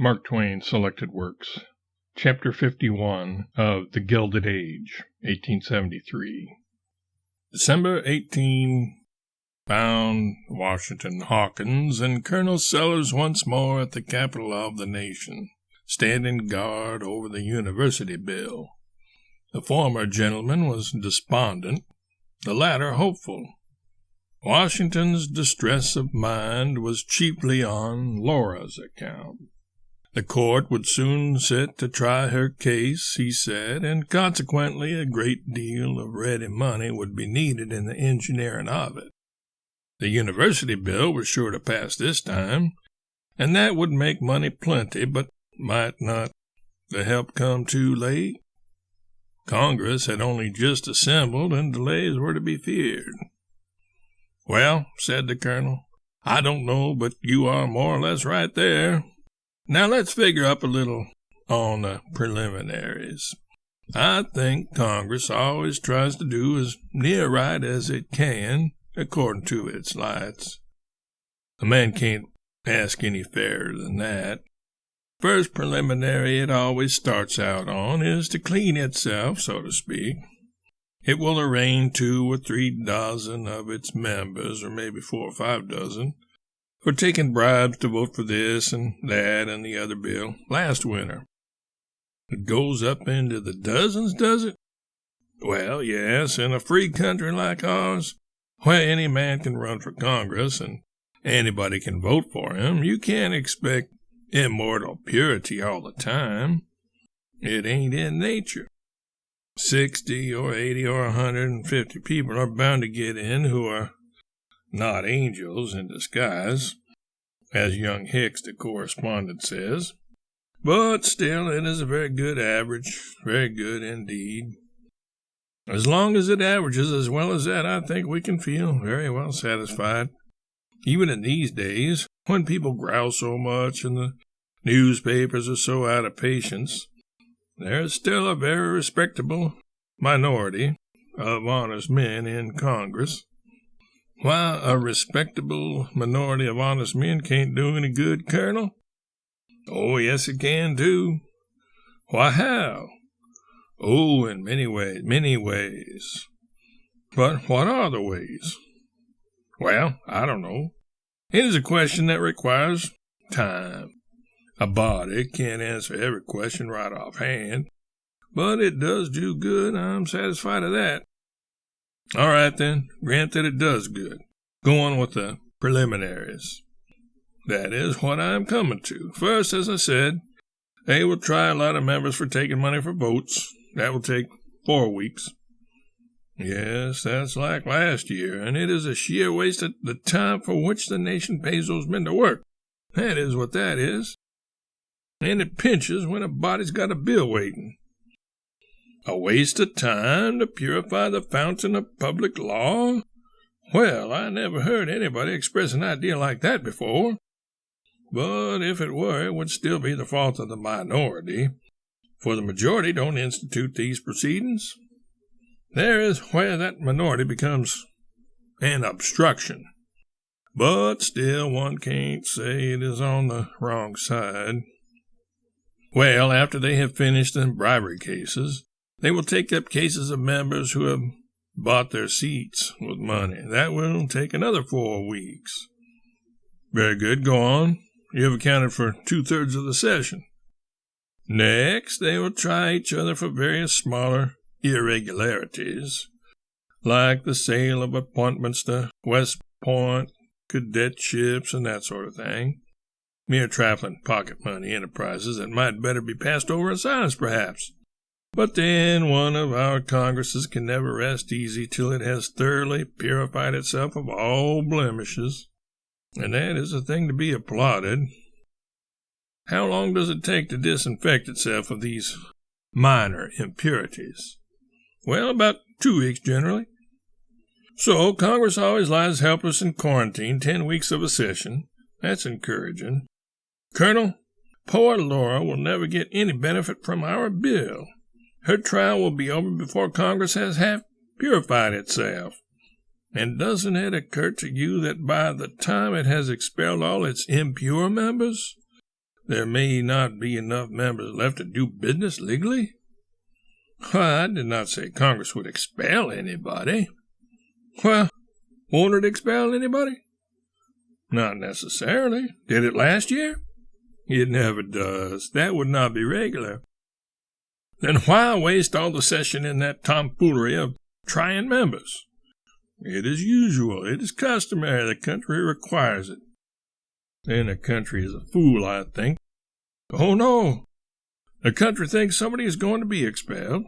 Mark Twain Selected Works, Chapter 51 of The Gilded Age, 1873. December 18 found Washington Hawkins and Colonel Sellers once more at the capital of the nation, standing guard over the University Bill. The former gentleman was despondent, the latter hopeful. Washington's distress of mind was chiefly on Laura's account. The court would soon sit to try her case, he said, and consequently a great deal of ready money would be needed in the engineering of it. The University Bill was sure to pass this time, and that would make money plenty, but might not the help come too late? Congress had only just assembled, and delays were to be feared. "Well," said the colonel, "I don't know, but you are more or less right there. Now let's figure up a little on the preliminaries. I think Congress always tries to do as near right as it can, according to its lights. A man can't ask any fairer than that. First preliminary it always starts out on is to clean itself, so to speak. It will arraign 2 or 3 dozen of its members, or maybe 4 or 5 dozen, for taking bribes to vote for this and that and the other bill last winter. It goes up into the dozens, does it? Well, yes, in a free country like ours, where any man can run for Congress and anybody can vote for him, you can't expect immortal purity all the time. It ain't in nature. 60 or 80 or 150 people are bound to get in who are not angels in disguise, as young Hicks, the correspondent, says. But still, it is a very good average, very good indeed. As long as it averages as well as that, I think we can feel very well satisfied. Even in these days, when people growl so much and the newspapers are so out of patience, there is still a very respectable minority of honest men in Congress. Why, a respectable minority of honest men can't do any good, Colonel? Oh, yes, it can, too. Why, how? Oh, in many ways, many ways. But what are the ways? Well, I don't know. It is a question that requires time. A body can't answer every question right offhand, but it does do good. I'm satisfied of that. All right, then, grant that it does good. Go on with the preliminaries. That is what I am coming to. First, as I said, they will try a lot of members for taking money for votes. That will take 4 weeks. Yes, that's like last year, and it is a sheer waste of the time for which the nation pays those men to work. That is what that is. And it pinches when a body's got a bill waiting. A waste of time to purify the fountain of public law? Well, I never heard anybody express an idea like that before. But if it were, it would still be the fault of the minority, for the majority don't institute these proceedings. There is where that minority becomes an obstruction. But still, one can't say it is on the wrong side. Well, after they have finished the bribery cases, they will take up cases of members who have bought their seats with money. That will take another 4 weeks. Very good, go on. You have accounted for 2/3 of the session. Next, they will try each other for various smaller irregularities, like the sale of appointments to West Point, cadetships, and that sort of thing. Mere trifling pocket money enterprises that might better be passed over in silence, perhaps. But then one of our Congresses can never rest easy till it has thoroughly purified itself of all blemishes, and that is a thing to be applauded. How long does it take to disinfect itself of these minor impurities? Well, about 2 weeks generally. So Congress always lies helpless in quarantine 10 weeks of a session. That's encouraging. Colonel, poor Laura will never get any benefit from our bill. Her trial will be over before Congress has half purified itself. And doesn't it occur to you that by the time it has expelled all its impure members, there may not be enough members left to do business legally? Well, I did not say Congress would expel anybody. Well, won't it expel anybody? Not necessarily. Did it last year? It never does. That would not be regular. Then why waste all the session in that tomfoolery of trying members? It is usual. It is customary. The country requires it. Then the country is a fool, I think. Oh, no. The country thinks somebody is going to be expelled.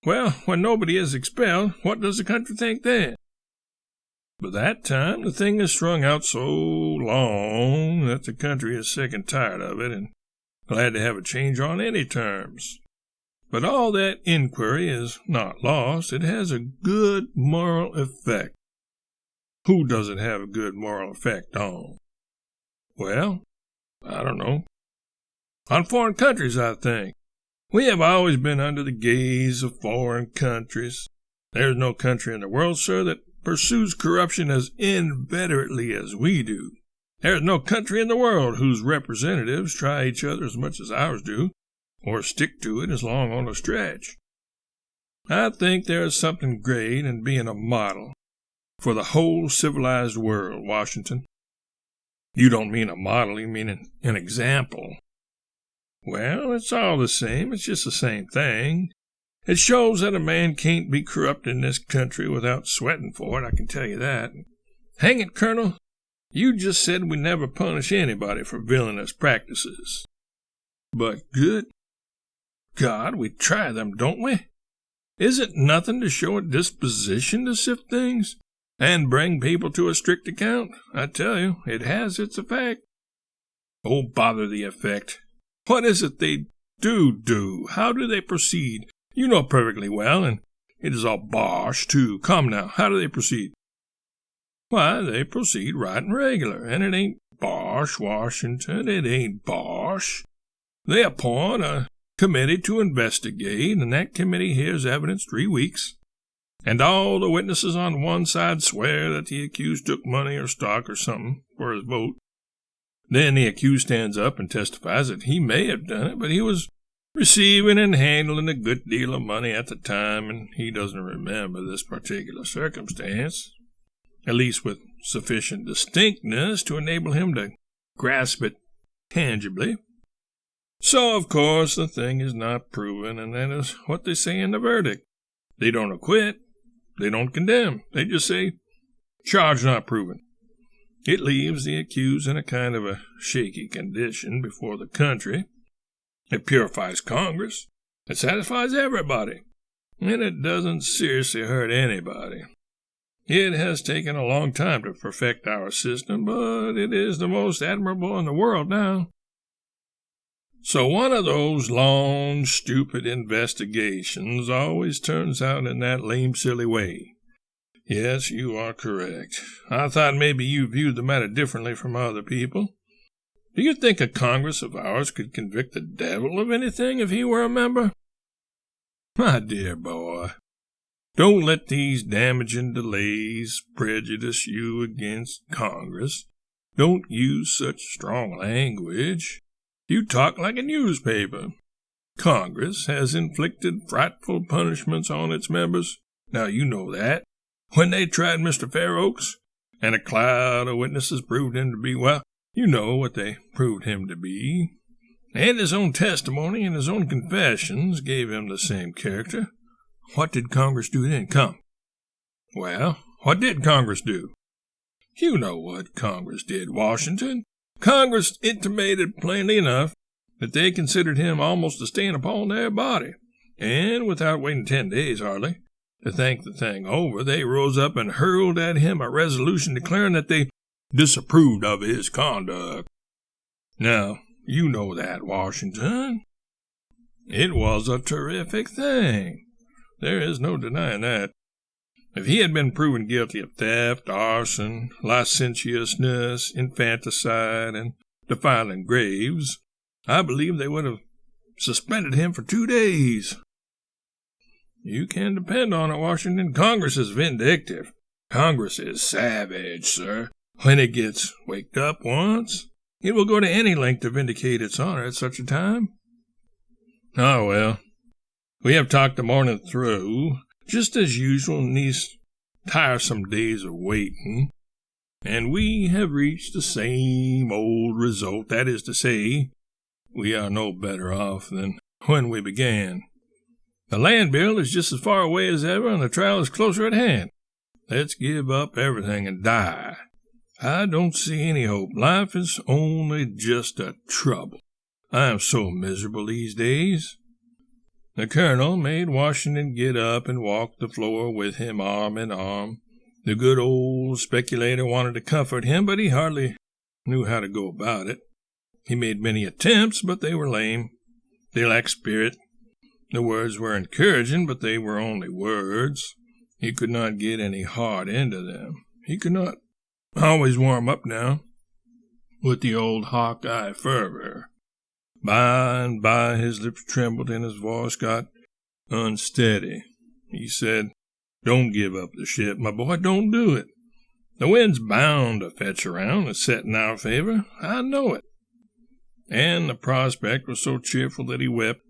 Well, when nobody is expelled, what does the country think then? By that time, the thing is strung out so long that the country is sick and tired of it and glad to have a change on any terms. But all that inquiry is not lost. It has a good moral effect. Who does it have a good moral effect on? Well, I don't know. On foreign countries, I think. We have always been under the gaze of foreign countries. There is no country in the world, sir, that pursues corruption as inveterately as we do. There is no country in the world whose representatives try each other as much as ours do, or stick to it as long on a stretch. I think there is something great in being a model for the whole civilized world, Washington. You don't mean a model, you mean an example. Well, it's all the same. It's just the same thing. It shows that a man can't be corrupt in this country without sweating for it, I can tell you that. Hang it, Colonel, you just said we never punish anybody for villainous practices. But good God, we try them, don't we? Is it nothing to show a disposition to sift things and bring people to a strict account? I tell you, it has its effect. Oh, bother the effect. What is it they do? How do they proceed? You know perfectly well, and it is all bosh, too. Come now, how do they proceed? Why, they proceed right and regular, and it ain't bosh, Washington, it ain't bosh. They appoint a committee to investigate, and that committee hears evidence 3 weeks, and all the witnesses on one side swear that the accused took money or stock or something for his vote. Then the accused stands up and testifies that he may have done it, but he was receiving and handling a good deal of money at the time, and he doesn't remember this particular circumstance, at least with sufficient distinctness to enable him to grasp it tangibly. So, of course, the thing is not proven, and that is what they say in the verdict. They don't acquit, they don't condemn, they just say, charge not proven. It leaves the accused in a kind of a shaky condition before the country. It purifies Congress. It satisfies everybody. And it doesn't seriously hurt anybody. It has taken a long time to perfect our system, but it is the most admirable in the world now. So one of those long, stupid investigations always turns out in that lame, silly way. Yes, you are correct. I thought maybe you viewed the matter differently from other people. Do you think a Congress of ours could convict the devil of anything if he were a member? My dear boy, don't let these damaging delays prejudice you against Congress. Don't use such strong language. You talk like a newspaper. Congress has inflicted frightful punishments on its members. Now you know that. When they tried Mr. Fair Oaks, and a cloud of witnesses proved him to be, well, you know what they proved him to be. And his own testimony and his own confessions gave him the same character. What did Congress do then? Come. Well, what did Congress do? You know what Congress did, Washington. Congress intimated plainly enough that they considered him almost a stain upon their body. And without waiting 10 days, hardly, to think the thing over, they rose up and hurled at him a resolution declaring that they disapproved of his conduct. Now, you know that, Washington. It was a terrific thing. There is no denying that. If he had been proven guilty of theft, arson, licentiousness, infanticide, and defiling graves, I believe they would have suspended him for 2 days. You can depend on it, Washington. Congress is vindictive. Congress is savage, sir. When it gets waked up once, It will go to any length to vindicate its honor at such a time. Oh, well, we have talked the morning through, just as usual in these tiresome days of waiting, and we have reached the same old result. That is to say, we are no better off than when we began. The land bill is just as far away as ever, and the trial is closer at hand. Let's give up everything and die. I don't see any hope. Life is only just a trouble. I am so miserable these days. The colonel made Washington get up and walk the floor with him arm in arm. The good old speculator wanted to comfort him, but he hardly knew how to go about it. He made many attempts, but they were lame. They lacked spirit. The words were encouraging, but they were only words. He could not get any heart into them. He could not always warm up now with the old Hawkeye fervor. By and by his lips trembled and his voice got unsteady. He said, "Don't give up the ship, my boy, don't do it. The wind's bound to fetch around and set in our favor. I know it." And the prospect was so cheerful that he wept.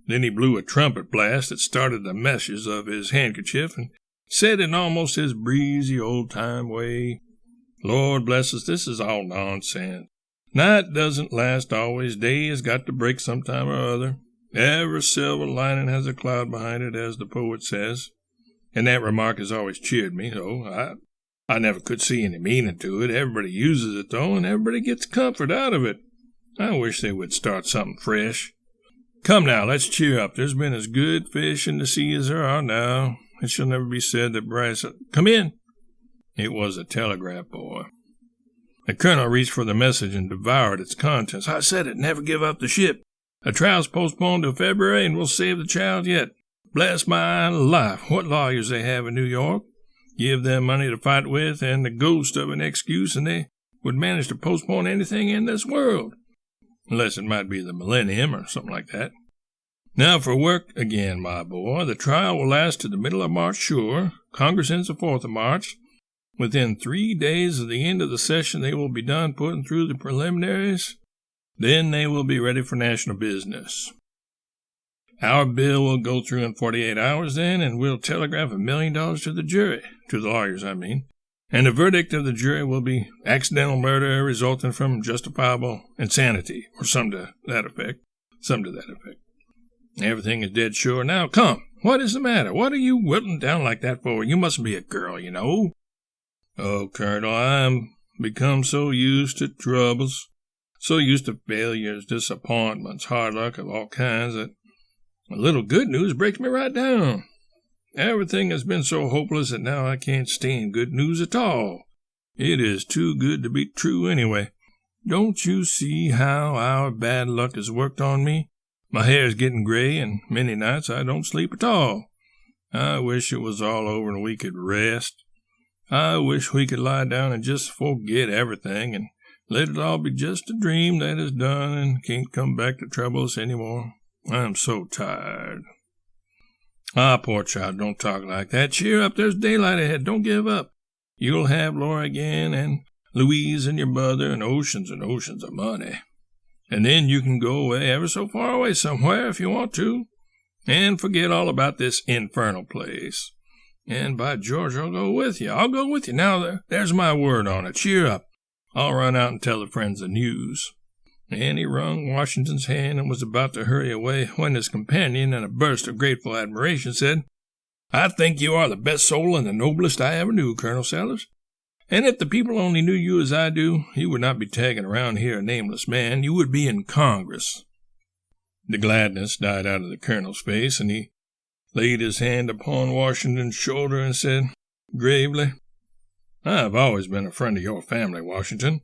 Then he blew a trumpet blast that started the meshes of his handkerchief and said in almost his breezy old-time way, "Lord bless us, this is all nonsense. Night doesn't last always. Day has got to break sometime or other. Every silver lining has a cloud behind it, as the poet says." And that remark has always cheered me, though. I never could see any meaning to it. Everybody uses it, though, and everybody gets comfort out of it. I wish they would start something fresh. Come now, let's cheer up. There's been as good fish in the sea as there are now. It shall never be said that Bryce... Come in! It was a telegraph boy. The colonel reached for the message and devoured its contents. "I said it, never give up the ship. The trial's postponed till February, and we'll save the child yet. Bless my life, what lawyers they have in New York. Give them money to fight with and the ghost of an excuse, and they would manage to postpone anything in this world. Unless it might be the millennium or something like that. Now for work again, my boy. The trial will last to the middle of March, sure. Congress ends the 4th of March. Within 3 days of the end of the session, they will be done putting through the preliminaries. Then they will be ready for national business. Our bill will go through in 48 hours then, and we'll telegraph $1 million to the jury, to the lawyers, I mean. And the verdict of the jury will be accidental murder resulting from justifiable insanity, or something to that effect. Everything is dead sure. Now, come, what is the matter? What are you wilting down like that for? You mustn't be a girl, you know." "Oh, Colonel, I'm become so used to troubles, so used to failures, disappointments, hard luck of all kinds, that a little good news breaks me right down. Everything has been so hopeless that now I can't stand good news at all. It is too good to be true anyway. Don't you see how our bad luck has worked on me? My hair is getting gray, and many nights I don't sleep at all. I wish it was all over and we could rest. I wish we could lie down and just forget everything and let it all be just a dream that is done and can't come back to trouble us any more. I'm so tired." "Ah, poor child, don't talk like that. Cheer up, there's daylight ahead. Don't give up. You'll have Laura again, and Louise and your mother, and oceans of money. And then you can go away ever so far away somewhere if you want to, and forget all about this infernal place. And by George, I'll go with you. I'll go with you. Now, there's my word on it. Cheer up. I'll run out and tell the friends the news." And he wrung Washington's hand and was about to hurry away when his companion, in a burst of grateful admiration, said, "I think you are the best soul and the noblest I ever knew, Colonel Sellers. And if the people only knew you as I do, you would not be tagging around here a nameless man. You would be in Congress." The gladness died out of the colonel's face, and he laid his hand upon Washington's shoulder and said gravely, "I have always been a friend of your family, Washington.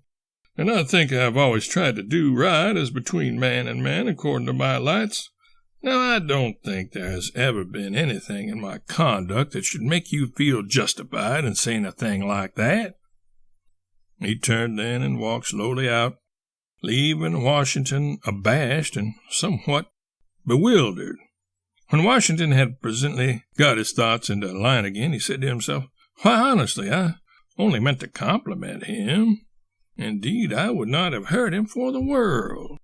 And I think I have always tried to do right as between man and man according to my lights. Now, I don't think there has ever been anything in my conduct that should make you feel justified in saying a thing like that." He turned then and walked slowly out, leaving Washington abashed and somewhat bewildered. When Washington had presently got his thoughts into line again, he said to himself, "Why, honestly, I only meant to compliment him. Indeed, I would not have hurt him for the world.